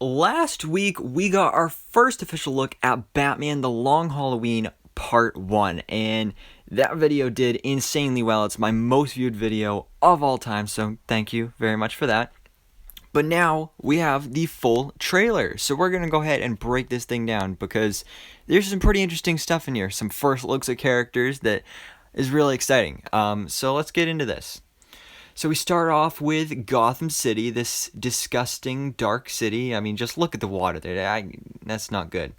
last week we got our first official look at Batman The Long Halloween Part 1, and that video did insanely well. It's my most viewed video of all time, so thank you very much for that. But now we have the full trailer, so we're going to go ahead and break this thing down because there's some pretty interesting stuff in here, some first looks at characters that is really exciting. So let's get into this. So we start off with Gotham City, this disgusting, dark city. I mean, just look at the water there. That's not good.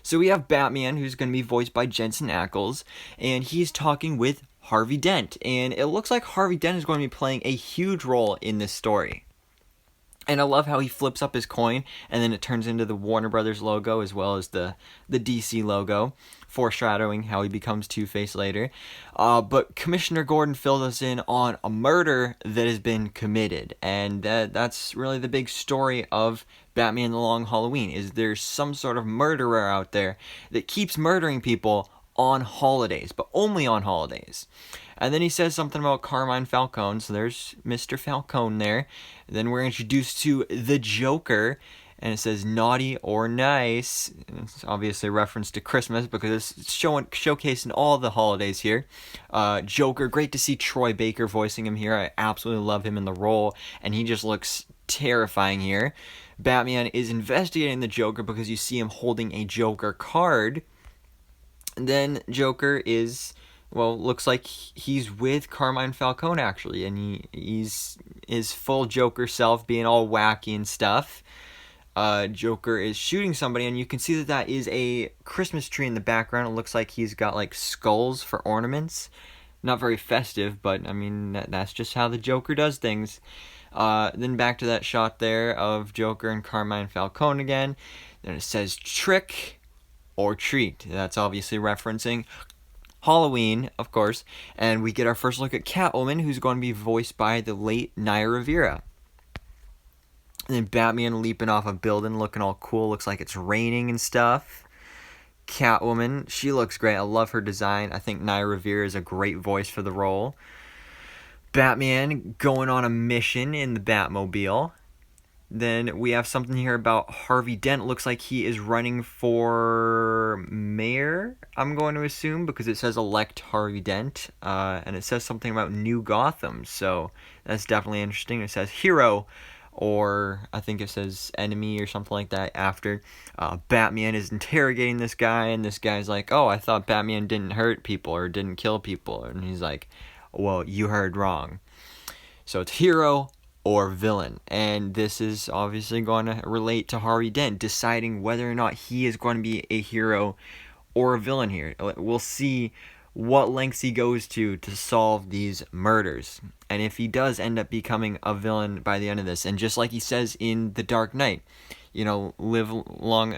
So we have Batman, who's going to be voiced by Jensen Ackles, and he's talking with Harvey Dent. And it looks like Harvey Dent is going to be playing a huge role in this story. And I love how he flips up his coin, and then it turns into the Warner Brothers logo as well as the DC logo, foreshadowing how he becomes Two-Face later. But Commissioner Gordon filled us in on a murder that has been committed, and that's really the big story of Batman The Long Halloween, is there's some sort of murderer out there that keeps murdering people on holidays, but only on holidays. And then he says something about Carmine Falcone, so there's Mr. Falcone there. Then we're introduced to the Joker, and it says naughty or nice. It's obviously a reference to Christmas because it's showcasing all the holidays here. Joker, great to see Troy Baker voicing him here. I absolutely love him in the role, and he just looks terrifying here. Batman is investigating the Joker because you see him holding a Joker card. And then Joker is, well, looks like he's with Carmine Falcone, actually, and he's his full Joker self, being all wacky and stuff. Joker is shooting somebody, and you can see that is a Christmas tree in the background. It looks like he's got, like, skulls for ornaments. Not very festive, but, I mean, that's just how the Joker does things. Then back to that shot there of Joker and Carmine Falcone again. Then it says trick or treat. That's obviously referencing Halloween, of course, and we get our first look at Catwoman, who's going to be voiced by the late Naya Rivera. And then Batman leaping off a building, looking all cool, looks like it's raining and stuff. Catwoman, she looks great. I love her design. I think Naya Rivera is a great voice for the role. Batman going on a mission in the Batmobile. Then we have something here about Harvey Dent. Looks like he is running for mayor, I'm going to assume, because it says elect Harvey Dent. And it says something about New Gotham, so that's definitely interesting. It says hero, or I think it says enemy or something like that after. Batman is interrogating this guy, and this guy's like, oh, I thought Batman didn't hurt people or didn't kill people. And he's like, well, you heard wrong. So it's hero or villain, and this is obviously going to relate to Harvey Dent deciding whether or not he is going to be a hero or a villain here. We'll see what lengths he goes to solve these murders, and if he does end up becoming a villain by the end of this, and just like he says in The Dark Knight, you know, live long,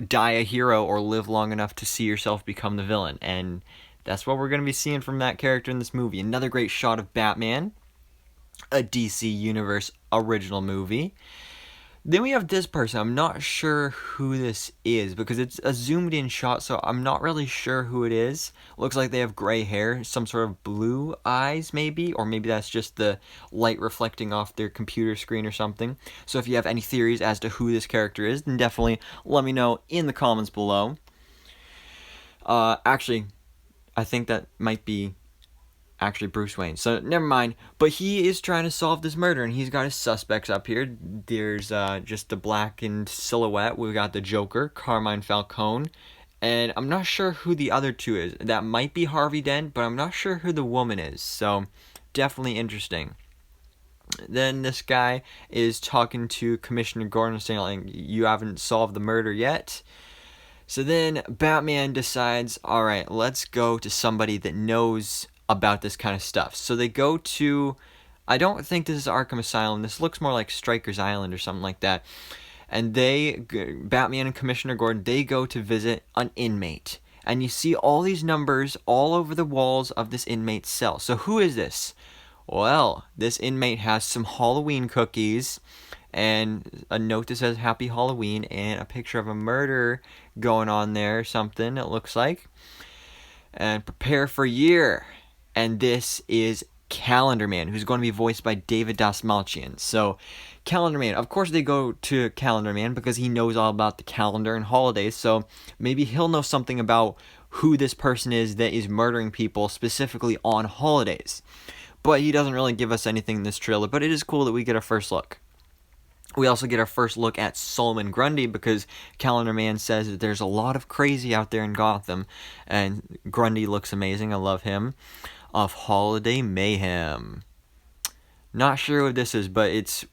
die a hero, or live long enough to see yourself become the villain, and that's what we're going to be seeing from that character in this movie. Another great shot of Batman, a DC Universe original movie. Then we have this person. I'm not sure who this is because it's a zoomed in shot, so I'm not really sure who it is. Looks like they have gray hair, some sort of blue eyes maybe, or maybe that's just the light reflecting off their computer screen or something. So if you have any theories as to who this character is, then definitely let me know in the comments below. Actually, I think that might be actually Bruce Wayne, so never mind. But he is trying to solve this murder, and he's got his suspects up here. There's just the blackened silhouette. We've got the Joker, Carmine Falcone, and I'm not sure who the other two is. That might be Harvey Dent, but I'm not sure who the woman is, so definitely interesting. Then this guy is talking to Commissioner Gordon, saying, like, you haven't solved the murder yet. So then Batman decides, alright, let's go to somebody that knows about this kind of stuff. So they go to, I don't think this is Arkham Asylum, this looks more like Stryker's Island or something like that, and Batman and Commissioner Gordon, they go to visit an inmate, and you see all these numbers all over the walls of this inmate's cell. So who is this? Well, this inmate has some Halloween cookies, and a note that says Happy Halloween, and a picture of a murder going on there, something it looks like, and prepare for year. And this is Calendar Man, who's going to be voiced by David Dastmalchian. So Calendar Man. Of course they go to Calendar Man because he knows all about the calendar and holidays, so maybe he'll know something about who this person is that is murdering people specifically on holidays. But he doesn't really give us anything in this trailer, but it is cool that we get our first look. We also get our first look at Solomon Grundy because Calendar Man says that there's a lot of crazy out there in Gotham, and Grundy looks amazing. I love him. Of Holiday Mayhem. Not sure what this is, but it's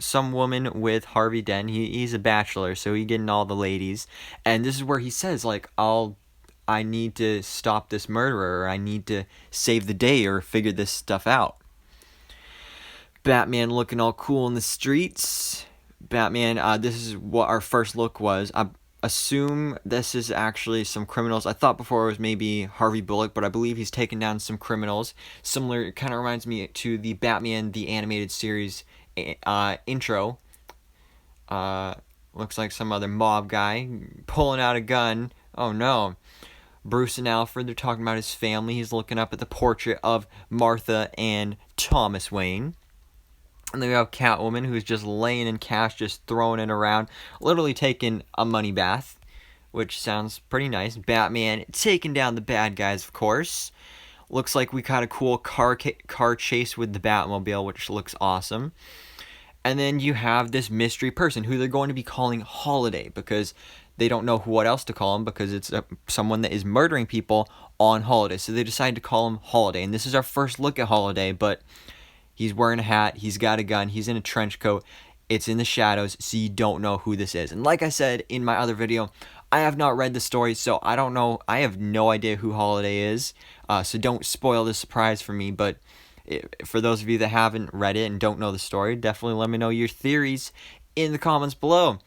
some woman with Harvey Dent. He's a bachelor, so he's getting all the ladies. And this is where he says, like, I need to stop this murderer, or I need to save the day, or figure this stuff out. Batman looking all cool in the streets. Batman, this is what our first look was. I assume this is actually some criminals. I thought before it was maybe Harvey Bullock, but I believe he's taken down some criminals. Similar, it kind of reminds me to the Batman the Animated Series intro. Looks like some other mob guy pulling out a gun. Oh no. Bruce and Alfred, they're talking about his family. He's looking up at the portrait of Martha and Thomas Wayne. And then we have Catwoman, who's just laying in cash, just throwing it around, literally taking a money bath, which sounds pretty nice. Batman taking down the bad guys, of course. Looks like we got a cool car chase with the Batmobile, which looks awesome. And then you have this mystery person who they're going to be calling Holiday because they don't know what else to call him because it's someone that is murdering people on holiday. So they decided to call him Holiday. And this is our first look at Holiday, but he's wearing a hat, he's got a gun, he's in a trench coat, it's in the shadows, so you don't know who this is. And like I said in my other video, I have not read the story, so I don't know, I have no idea who Holiday is, so don't spoil the surprise for me, but for those of you that haven't read it and don't know the story, definitely let me know your theories in the comments below.